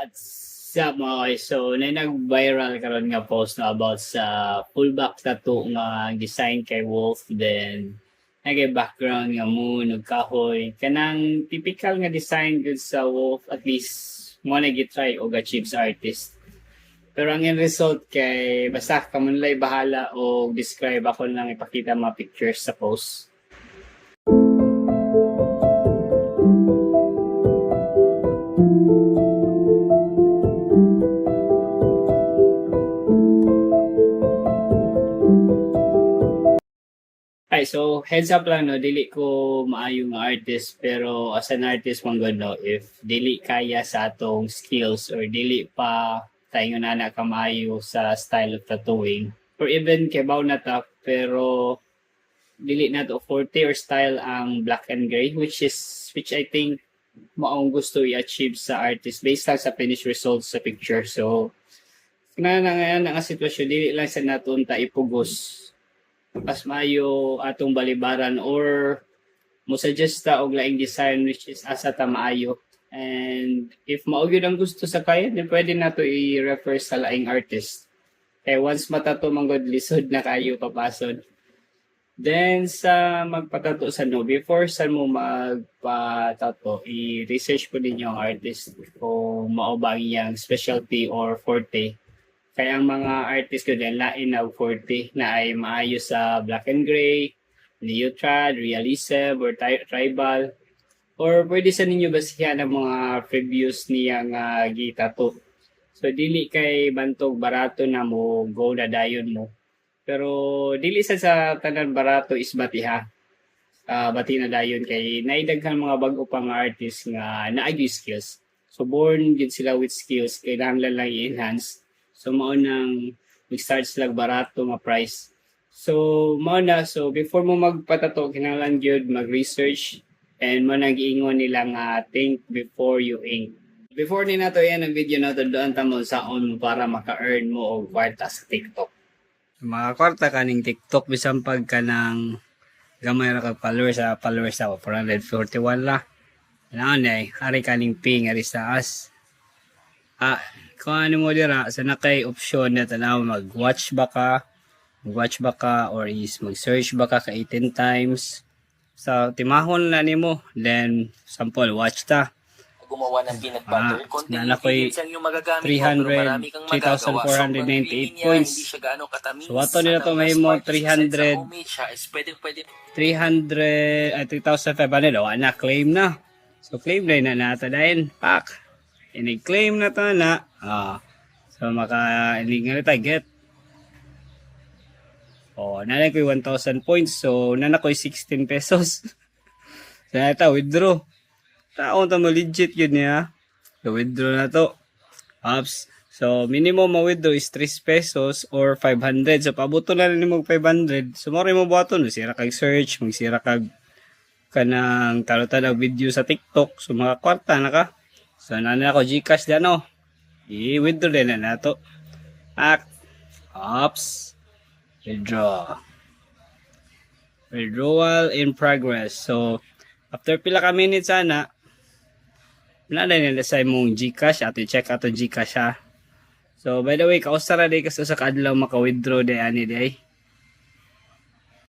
At sa mga guys, so na nag-viral karon nga post na about sa fullback tattoo nga design kay Wolf, then nagay background nga moon ug kahoy kanang typical nga design gud sa Wolf, at least mo na gitry og achieve sa artist. Pero ang end result kay basta kamunlay bahala o describe, ako lang ipakita mga pictures sa post. Ay, so heads up lang no, dili ko maayo nga artist, pero as an artist man gud no, if dili kaya sa atong skills or dili pa tayo na ka maayo sa style of tattooing, or even kebaw na ta pero dili na to forte or style ang black and gray, which I think maong gusto i-achieve sa artist based lang sa finished results sa picture. So na nga sitwasyon dili lang sa naton ta ipugos pas maayo atong balibaran or mo suggest ta og laing design which is asa ta maayo. And if mao gyud ang gusto sa client, then pwede na to i-refer sa laing artist. Kaya once matato manggod lisod na kayo papasod. Then sa magpatato sa no, before sa mo magpatato, i-research po ninyo ang artist kung mao ba iyang specialty or forte. Kaya ang mga artist ko din, lain na forte na ay maayos sa black and gray, neotrad, realism, or tribal. Or pwede sa ninyo basihan ng mga previews niyang gitato. So dili kay bantog barato na mo, go na dayon mo. Pero dili sa tanan barato is batiha. Bati na dayon kay naidaghan mga bag-o pang artist nga naagi skills. So born gid sila with skills, kailangan lang i-enhance. So mao nang mag-start sila barato nga price. So mao na, so before mo magpatato kinahanglan gyud mag-research and mo nag-ingon nila nga think before you ink. Before ni nato yan ang video nato, doon ta mo saon para maka-earn mo og kwarta sa TikTok. Mga kwarta kaning TikTok bisan pag kanang gamay ra kag followers sa 441 la. Ano na hari kaning ping ari sa as. Kung ano mo dira, sa nakay option na tanaw mag-watch ba ka or is mag-search ba ka 18 times. So, timahon na nimo, then sample watch ta. Gumawa ng peanut butter. Konti na ko'y 300,498 points. So, wato nila to may mo 3,500. Wala na, claim na. So, claim na nata dahil. Pak! Ini-claim na to na. So, maka-ilingan na tayo, get. Nanay ko 1,000 points. So, nanay ko 16 pesos. So, nata, withdraw. Taon ta mo legit yun niya. So, withdraw na to. Ops. So, minimum ma-withdraw is 3 pesos or 500. So, pabuto na rin mo 500. So, mori mo buhaton. Magsira kag search. Magsira kag kanang talutan ng video sa TikTok. So, mga kwarta na ka. So, nanay ako Gcash dyan o. I-withdraw din na nato. Ops. Withdraw. Withdrawal in progress. So, after pila ka minutes sana, wala na nila sa mong Gcash. Ato i-check ato Gcash ha. So, by the way, kausara day kasi sa kadlaw maka-withdraw day ani day.